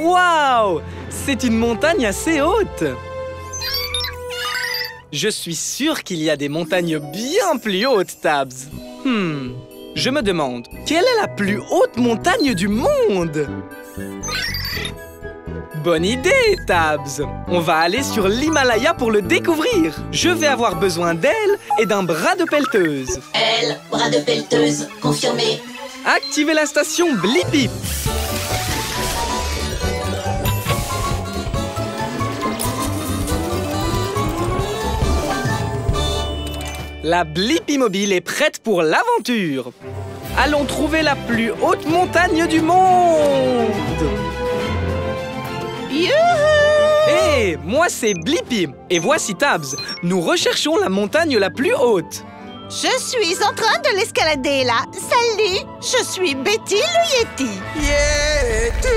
Waouh! C'est une montagne assez haute! Je suis sûr qu'il y a des montagnes bien plus hautes, Tabs. Je me demande, quelle est la plus haute montagne du monde? Bonne idée, Tabs! On va aller sur l'Himalaya pour le découvrir. Je vais avoir besoin d'ailes et d'un bras de pelleteuse. Ailes, bras de pelleteuse, confirmé. Activez la station Blippi. La Blippi Mobile est prête pour l'aventure. Allons trouver la plus haute montagne du monde. Youhou! Hé, moi c'est Blippi. Et voici Tabs. Nous recherchons la montagne la plus haute. Je suis en train de l'escalader là. Salut, je suis Betty le Yeti. Yeti!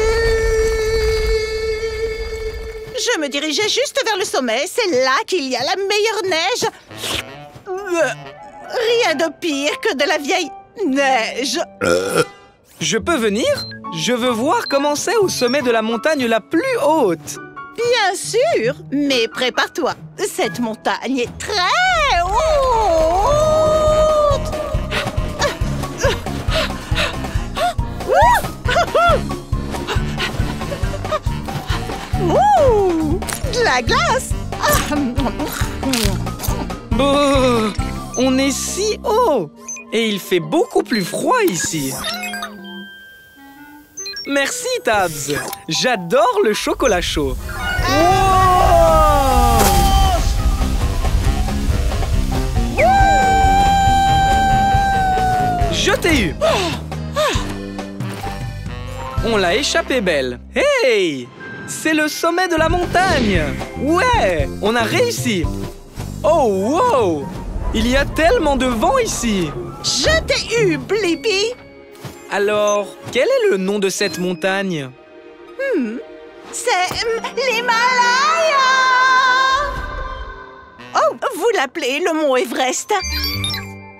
Je me dirigeais juste vers le sommet. C'est là qu'il y a la meilleure neige. Rien de pire que de la vieille neige. Je peux venir? Je veux voir comment c'est au sommet de la montagne la plus haute. Bien sûr, mais prépare-toi. Cette montagne est très haute. Ouh, de la glace. Oh, on est si haut et il fait beaucoup plus froid ici. Merci, Tabs. J'adore le chocolat chaud. Wow! Je t'ai eu. On l'a échappé belle. Hey! C'est le sommet de la montagne. Ouais, on a réussi. Oh, wow! Il y a tellement de vent ici. Je t'ai eu, Blippi. Alors, quel est le nom de cette montagne? C'est l'Himalaya. Oh, vous l'appelez le mont Everest.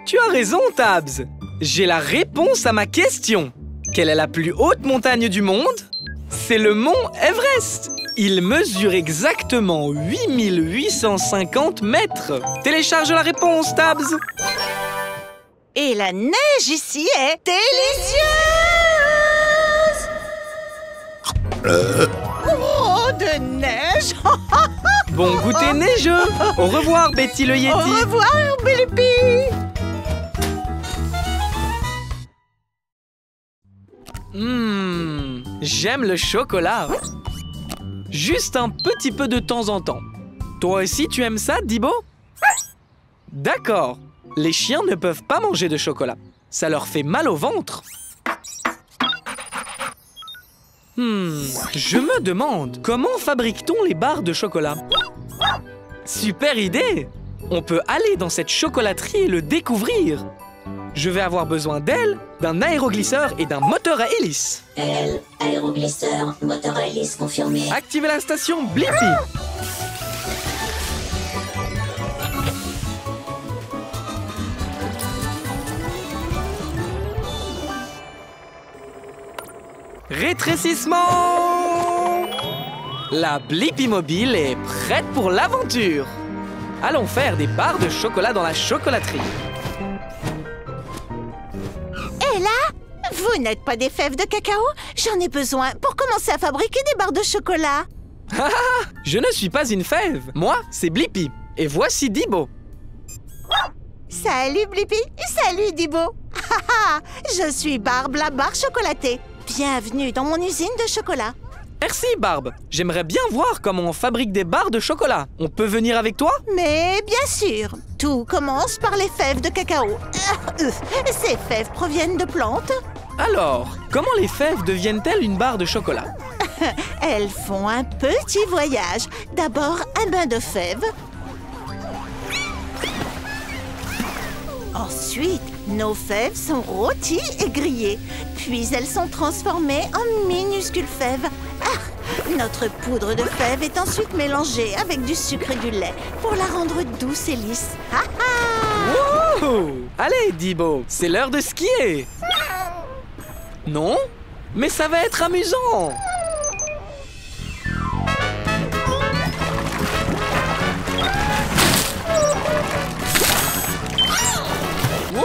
Tu as raison, Tabs. J'ai la réponse à ma question. Quelle est la plus haute montagne du monde? C'est le mont Everest. Il mesure exactement 8850 mètres. Télécharge la réponse, Tabs. Et la neige ici est délicieuse. Oh, de neige. Bon goûter neigeux. Au revoir, Betty le Yeti. Au revoir, Blippi. J'aime le chocolat. Juste un petit peu de temps en temps. Toi aussi, tu aimes ça, Dibo? D'accord. Les chiens ne peuvent pas manger de chocolat. Ça leur fait mal au ventre. Je me demande, comment fabrique-t-on les barres de chocolat? Super idée! On peut aller dans cette chocolaterie et le découvrir. Je vais avoir besoin d'ailes, d'un aéroglisseur et d'un moteur à hélice. Ailes, aéroglisseur, moteur à hélice confirmé. Activez la station Blippi. Rétrécissement! La Blippi Mobile est prête pour l'aventure. Allons faire des barres de chocolat dans la chocolaterie. Et là, vous n'êtes pas des fèves de cacao? J'en ai besoin pour commencer à fabriquer des barres de chocolat. Je ne suis pas une fève. Moi, c'est Blippi. Et voici Dibo. Salut Blippi, salut Dibo. Je suis Barbe, la barre chocolatée. Bienvenue dans mon usine de chocolat. Merci, Barbe. J'aimerais bien voir comment on fabrique des barres de chocolat. On peut venir avec toi? Mais bien sûr, tout commence par les fèves de cacao. Ces fèves proviennent de plantes. Alors, comment les fèves deviennent-elles une barre de chocolat? Elles font un petit voyage. D'abord, un bain de fèves. Ensuite, nos fèves sont rôties et grillées. Puis elles sont transformées en minuscules fèves. Notre poudre de fèves est ensuite mélangée avec du sucre et du lait pour la rendre douce et lisse. Ha ha! Wow! Allez, Dibo, c'est l'heure de skier. Non? Mais ça va être amusant. Wouh!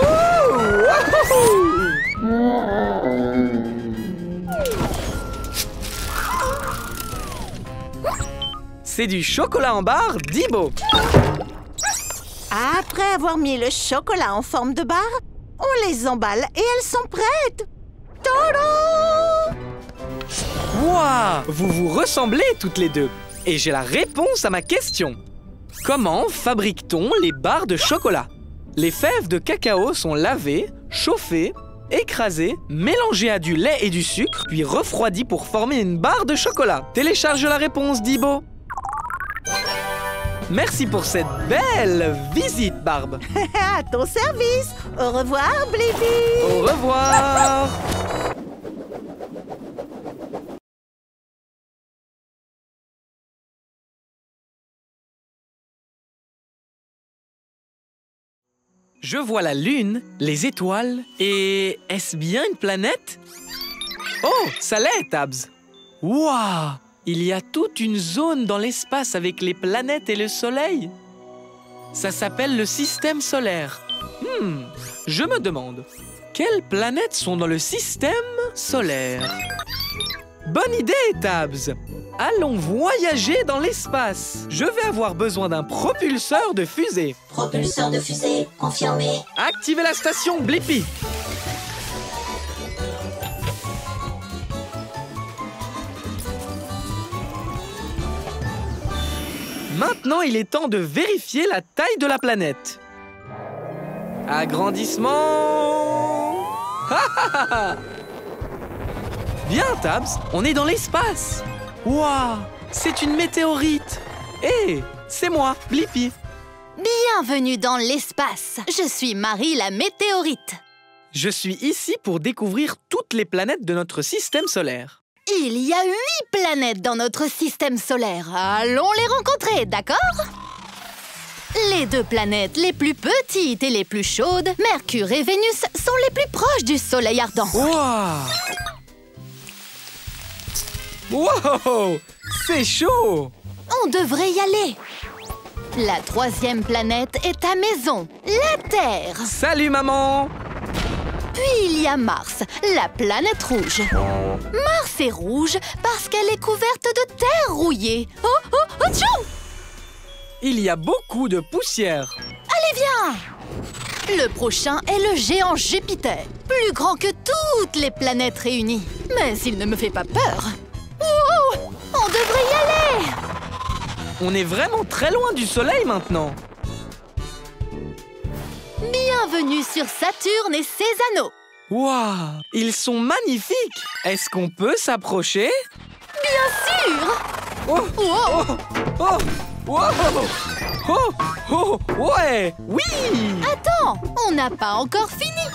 C'est du chocolat en barre, Dibo. Après avoir mis le chocolat en forme de barre, on les emballe et elles sont prêtes. Tadam! Wouah! Vous vous ressemblez toutes les deux. Et j'ai la réponse à ma question. Comment fabrique-t-on les barres de chocolat? Les fèves de cacao sont lavées, chauffées, écrasées, mélangées à du lait et du sucre, puis refroidies pour former une barre de chocolat. Télécharge la réponse, Dibo. Merci pour cette belle visite, Barbe. À ton service. Au revoir, Blippi. Au revoir. Je vois la lune, les étoiles et... Est-ce bien une planète? Oh, ça l'est, Tabs. Waouh! Il y a toute une zone dans l'espace avec les planètes et le soleil. Ça s'appelle le système solaire. Je me demande, quelles planètes sont dans le système solaire? Bonne idée, Tabs. Allons voyager dans l'espace. Je vais avoir besoin d'un propulseur de fusée. Propulseur de fusée confirmé. Activez la station Blippi. Maintenant, il est temps de vérifier la taille de la planète. Agrandissement. Bien, Tabs, on est dans l'espace. Waouh, c'est une météorite. Hé, c'est moi, Blippi. Bienvenue dans l'espace. Je suis Marie la météorite. Je suis ici pour découvrir toutes les planètes de notre système solaire. Il y a 8 planètes dans notre système solaire. Allons les rencontrer, d'accord? Les 2 planètes les plus petites et les plus chaudes, Mercure et Vénus, sont les plus proches du Soleil ardent. Waouh! Wow! C'est chaud! On devrait y aller. La 3e planète est ta maison, la Terre. Salut, maman! Puis il y a Mars, la planète rouge. Mars est rouge parce qu'elle est couverte de terre rouillée. Oh, oh, oh, tchou! Il y a beaucoup de poussière. Allez, viens! Le prochain est le géant Jupiter, plus grand que toutes les planètes réunies. Mais il ne me fait pas peur. Wow! On devrait y aller! On est vraiment très loin du soleil maintenant. Bienvenue sur Saturne et ses anneaux. Waouh! Ils sont magnifiques! Est-ce qu'on peut s'approcher? Bien sûr! Oh! Wow! Oh! Oh! Oh! Oh! Ouais! Oui! Attends, on n'a pas encore fini.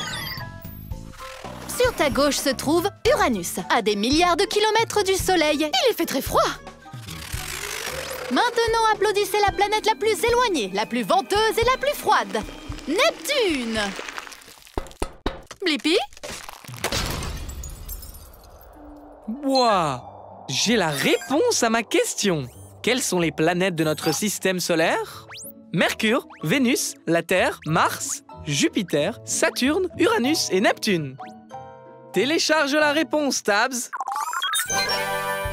Sur ta gauche se trouve Uranus, à des milliards de kilomètres du Soleil. Il fait très froid. Maintenant, applaudissez la planète la plus éloignée, la plus venteuse et la plus froide. Neptune! Blippi? Waouh! J'ai la réponse à ma question. Quelles sont les planètes de notre système solaire? Mercure, Vénus, la Terre, Mars, Jupiter, Saturne, Uranus et Neptune. Télécharge la réponse, Tabs.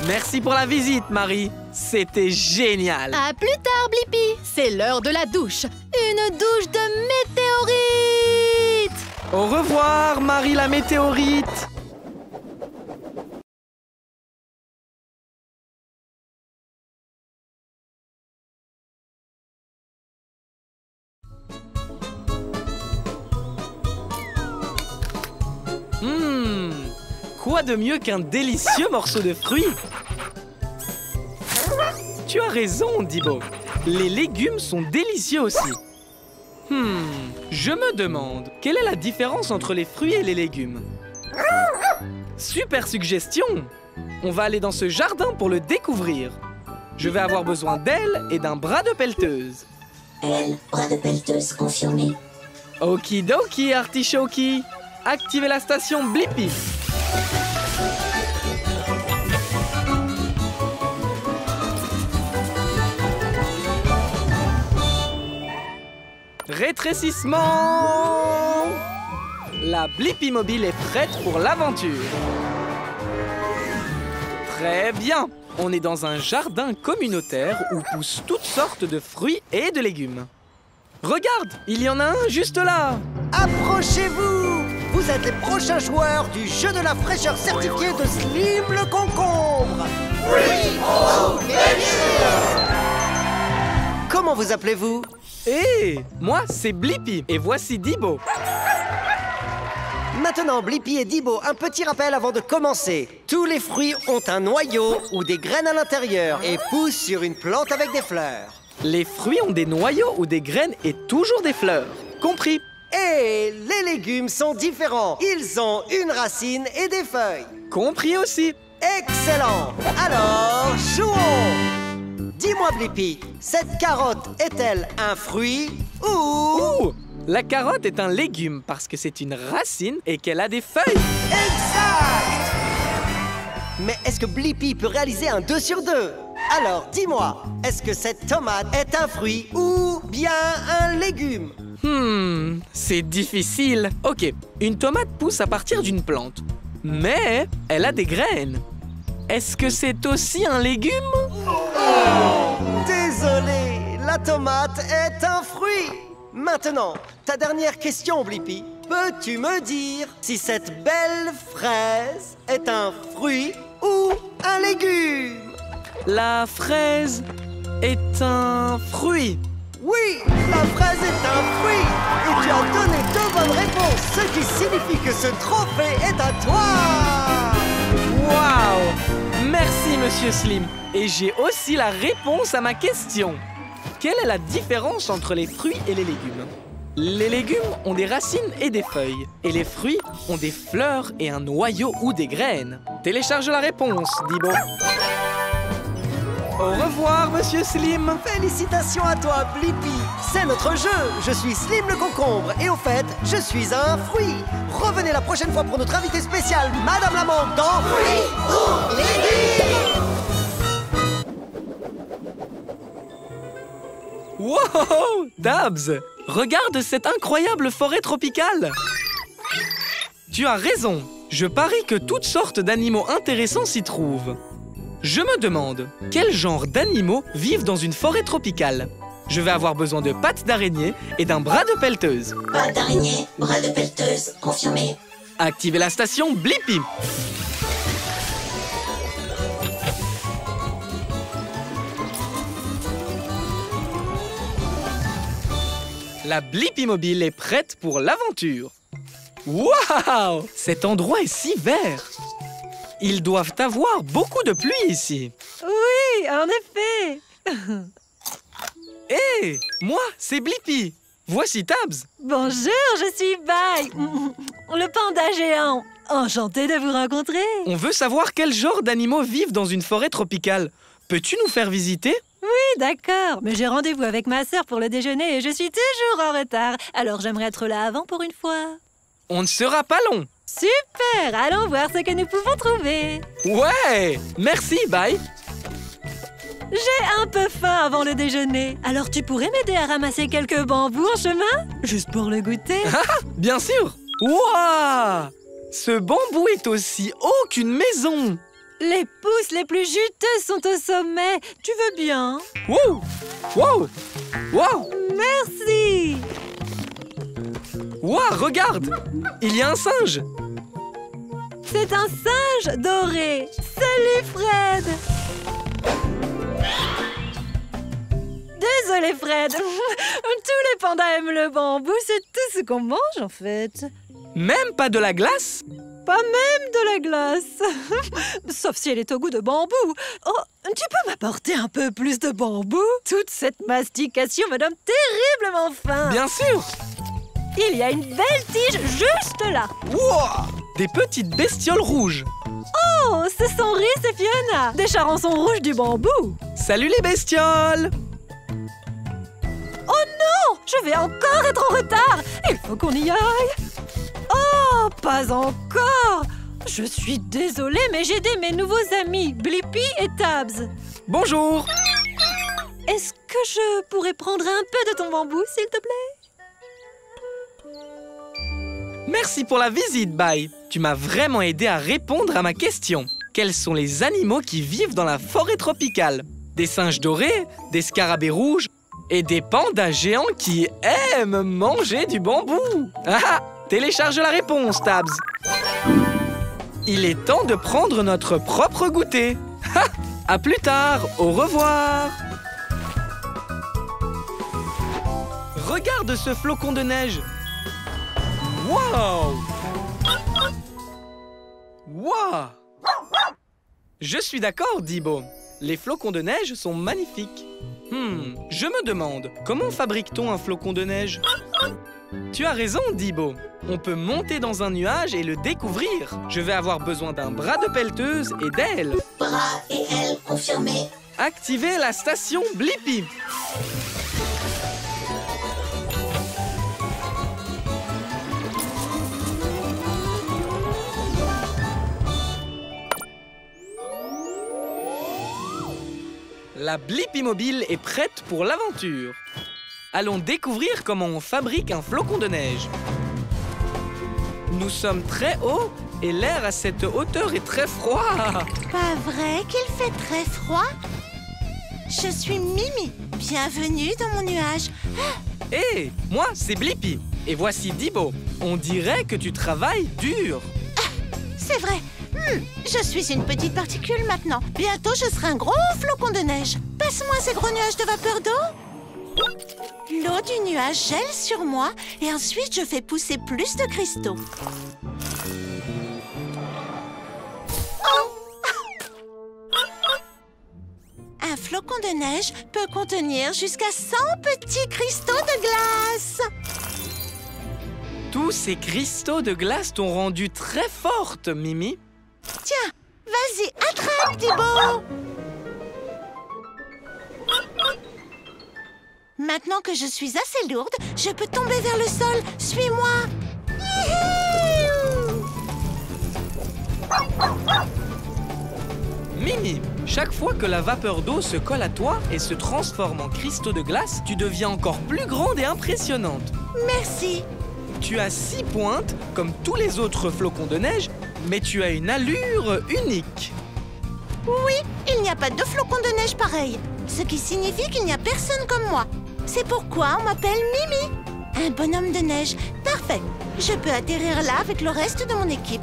Merci pour la visite, Marie. C'était génial. À plus tard, Blippi. C'est l'heure de la douche. Une douche de météorite. Au revoir, Marie la météorite. Quoi de mieux qu'un délicieux morceau de fruit? Tu as raison, Dibo. Les légumes sont délicieux aussi. Je me demande, quelle est la différence entre les fruits et les légumes? Super suggestion! On va aller dans ce jardin pour le découvrir. Je vais avoir besoin d'elle et d'un bras de pelleteuse. Elle, bras de pelleteuse confirmé. Okidoki, Artichokey. Activez la station Blippi. Rétrécissement. La Blippi mobile est prête pour l'aventure. Très bien. On est dans un jardin communautaire où poussent toutes sortes de fruits et de légumes. Regarde, il y en a un juste là. Approchez-vous! Vous êtes les prochains joueurs du jeu de la fraîcheur certifié de Slim le concombre! Comment vous appelez-vous? Moi, c'est Blippi et voici Dibo. Maintenant, Blippi et Dibo, un petit rappel avant de commencer. Tous les fruits ont un noyau ou des graines à l'intérieur et poussent sur une plante avec des fleurs. Les fruits ont des noyaux ou des graines et toujours des fleurs. Compris? Et les légumes sont différents. Ils ont une racine et des feuilles. Compris aussi. Excellent! Alors, jouons! Dis-moi, Blippi, cette carotte est-elle un fruit ou... La carotte est un légume parce que c'est une racine et qu'elle a des feuilles. Exact! Mais est-ce que Blippi peut réaliser un 2 sur 2? Alors, dis-moi, est-ce que cette tomate est un fruit ou bien un légume? C'est difficile. Ok, une tomate pousse à partir d'une plante. Mais elle a des graines. Est-ce que c'est aussi un légume? Désolé, la tomate est un fruit. Maintenant, ta dernière question, Blippi. Peux-tu me dire si cette belle fraise est un fruit ou un légume? La fraise est un fruit. Oui, la fraise est un fruit. Et tu as donné 2 bonnes réponses, ce qui signifie que ce trophée est à toi. Waouh! Merci, Monsieur Slim. Et j'ai aussi la réponse à ma question. Quelle est la différence entre les fruits et les légumes? Les légumes ont des racines et des feuilles. Et les fruits ont des fleurs et un noyau ou des graines. Télécharge la réponse, Dibo. Au revoir, Monsieur Slim. Félicitations à toi, Blippi. C'est notre jeu. Je suis Slim le concombre. Et au fait, je suis un fruit. Revenez la prochaine fois pour notre invité spécial, Madame la Mangue, dans Fruits ou légumes. Wow! Tabs! Regarde cette incroyable forêt tropicale! Tu as raison. Je parie que toutes sortes d'animaux intéressants s'y trouvent. Je me demande, quel genre d'animaux vivent dans une forêt tropicale? Je vais avoir besoin de pattes d'araignée et d'un bras de pelleteuse. Pattes d'araignée, bras de pelleteuse confirmé. Activez la station Blippi. La Blippi mobile est prête pour l'aventure. Waouh! Cet endroit est si vert. Ils doivent avoir beaucoup de pluie ici. Oui, en effet. Moi, c'est Blippi. Voici Tabs. Bonjour, je suis Bai, le panda géant. Enchantée de vous rencontrer. On veut savoir quel genre d'animaux vivent dans une forêt tropicale. Peux-tu nous faire visiter? Oui, d'accord, mais j'ai rendez-vous avec ma sœur pour le déjeuner et je suis toujours en retard. Alors j'aimerais être là avant pour une fois. On ne sera pas long. Super, allons voir ce que nous pouvons trouver. Ouais, merci, bye. J'ai un peu faim avant le déjeuner. Alors tu pourrais m'aider à ramasser quelques bambous en chemin? Juste pour le goûter. Bien sûr. Waouh! Ce bambou est aussi haut qu'une maison. Les pousses les plus juteuses sont au sommet. Tu veux bien? Wow! Wow! Wow! Merci! Wow, regarde! Il y a un singe! C'est un singe doré. Salut, Fred! Désolé, Fred. Tous les pandas aiment le bambou. C'est tout ce qu'on mange, en fait. Même pas de la glace? Pas même de la glace. Sauf si elle est au goût de bambou. Oh, tu peux m'apporter un peu plus de bambou? Toute cette mastication me donne terriblement faim. Bien sûr. Il y a une belle tige juste là. Wow! Des petites bestioles rouges. Oh, ce sont Rhys et Fiona, des charançons rouges du bambou. Salut les bestioles! Oh non! Je vais encore être en retard! Il faut qu'on y aille! Oh, pas encore! Je suis désolée, mais j'ai aidé mes nouveaux amis, Blippi et Tabs. Bonjour! Est-ce que je pourrais prendre un peu de ton bambou, s'il te plaît? Merci pour la visite, Bye. Tu m'as vraiment aidé à répondre à ma question. Quels sont les animaux qui vivent dans la forêt tropicale? Des singes dorés, des scarabées rouges et des pandas géants qui aiment manger du bambou. Ah, télécharge la réponse, Tabs. Il est temps de prendre notre propre goûter. Ha! À plus tard, au revoir. Regarde ce flocon de neige. Wow! Wow! Je suis d'accord, Dibo. Les flocons de neige sont magnifiques. Je me demande, comment fabrique-t-on un flocon de neige? Tu as raison, Dibo. On peut monter dans un nuage et le découvrir. Je vais avoir besoin d'un bras de pelleteuse et d'ailes. Bras et ailes confirmés. Activez la station Blippi. La Blippi Mobile est prête pour l'aventure. Allons découvrir comment on fabrique un flocon de neige. Nous sommes très haut et l'air à cette hauteur est très froid. Pas vrai qu'il fait très froid? Je suis Mimi. Bienvenue dans mon nuage. Hé, moi c'est Blippi. Et voici Dibo. On dirait que tu travailles dur. C'est vrai. Je suis une petite particule maintenant. Bientôt, je serai un gros flocon de neige. Passe-moi ces gros nuages de vapeur d'eau. L'eau du nuage gèle sur moi et ensuite je fais pousser plus de cristaux. Un flocon de neige peut contenir jusqu'à 100 petits cristaux de glace. Tous ces cristaux de glace t'ont rendu très forte, Mimi. Tiens, vas-y, attrape, Dibo. Maintenant que je suis assez lourde, je peux tomber vers le sol. Suis-moi. Mimi, chaque fois que la vapeur d'eau se colle à toi et se transforme en cristaux de glace, tu deviens encore plus grande et impressionnante. Merci. Tu as 6 pointes, comme tous les autres flocons de neige, mais tu as une allure unique. Oui, il n'y a pas de flocons de neige pareil, ce qui signifie qu'il n'y a personne comme moi. C'est pourquoi on m'appelle Mimi. Un bonhomme de neige. Parfait. Je peux atterrir là avec le reste de mon équipe.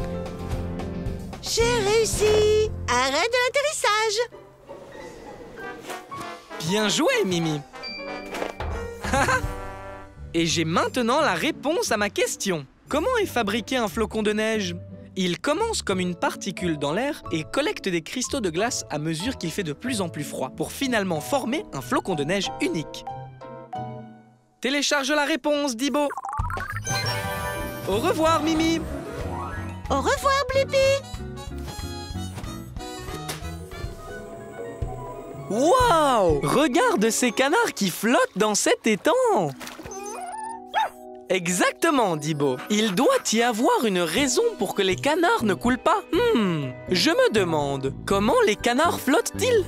J'ai réussi. Arrête de l'atterrissage. Bien joué, Mimi. Et j'ai maintenant la réponse à ma question. Comment est fabriqué un flocon de neige? Il commence comme une particule dans l'air et collecte des cristaux de glace à mesure qu'il fait de plus en plus froid pour finalement former un flocon de neige unique. Télécharge la réponse, Dibo. Au revoir, Mimi. Au revoir, Blippi. Waouh! Regarde ces canards qui flottent dans cet étang. Exactement, Dibo. Il doit y avoir une raison pour que les canards ne coulent pas. Je me demande, comment les canards flottent-ils?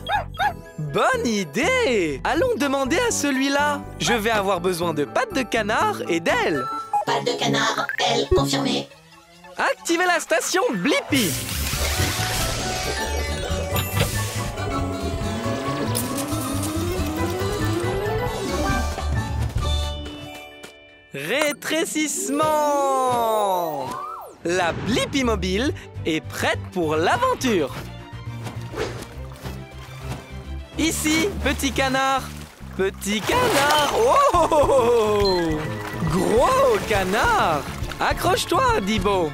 Bonne idée! Allons demander à celui-là. Je vais avoir besoin de pattes de canard et d'ailes. Pattes de canard, ailes confirmées. Activez la station Blippi. Rétrécissement! La Blippi Mobile est prête pour l'aventure. Ici, petit canard. Petit canard. Oh! Gros canard. Accroche-toi, Dibo.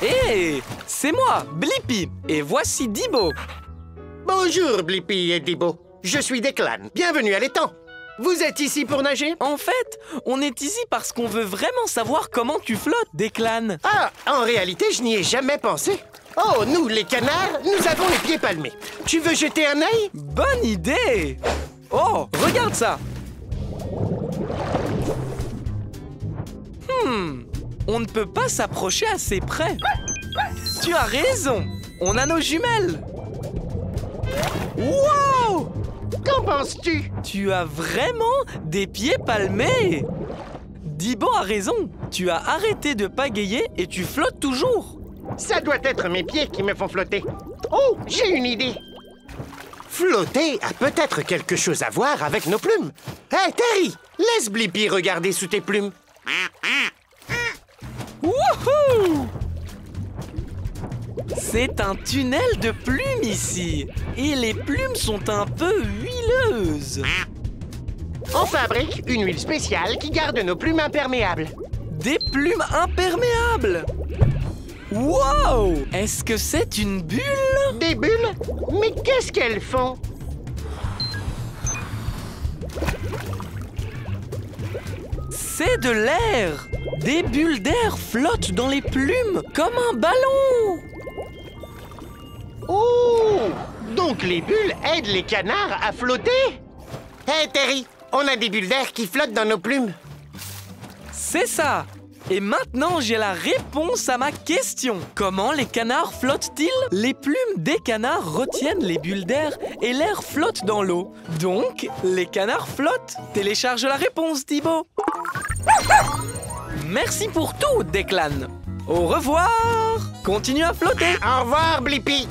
Hé, c'est moi, Blippi. Et voici Dibo. Bonjour, Blippi et Dibo. Je suis Declan. Bienvenue à l'étang. Vous êtes ici pour nager? En fait, on est ici parce qu'on veut vraiment savoir comment tu flottes, Declan. Ah, en réalité, je n'y ai jamais pensé. Oh, nous, les canards, nous avons les pieds palmés. Tu veux jeter un œil? Bonne idée! Oh, regarde ça! On ne peut pas s'approcher assez près. Tu as raison! On a nos jumelles! Wow! Qu'en penses-tu? Tu as vraiment des pieds palmés! Dibo a raison! Tu as arrêté de pagayer et tu flottes toujours! Ça doit être mes pieds qui me font flotter. Oh, j'ai une idée. Flotter a peut-être quelque chose à voir avec nos plumes. Hé, Terry, laisse Blippi regarder sous tes plumes. Wouhou! C'est un tunnel de plumes ici. Et les plumes sont un peu huileuses. On fabrique une huile spéciale qui garde nos plumes imperméables. Des plumes imperméables! Wow! Est-ce que c'est une bulle? Des bulles? Mais qu'est-ce qu'elles font? C'est de l'air! Des bulles d'air flottent dans les plumes comme un ballon! Oh! Donc les bulles aident les canards à flotter? Hé, Terry, on a des bulles d'air qui flottent dans nos plumes. C'est ça! Et maintenant, j'ai la réponse à ma question. Comment les canards flottent-ils? Les plumes des canards retiennent les bulles d'air et l'air flotte dans l'eau. Donc, les canards flottent. Télécharge la réponse, Dibo. Merci pour tout, Declan. Au revoir! Continue à flotter! Au revoir, Blippi.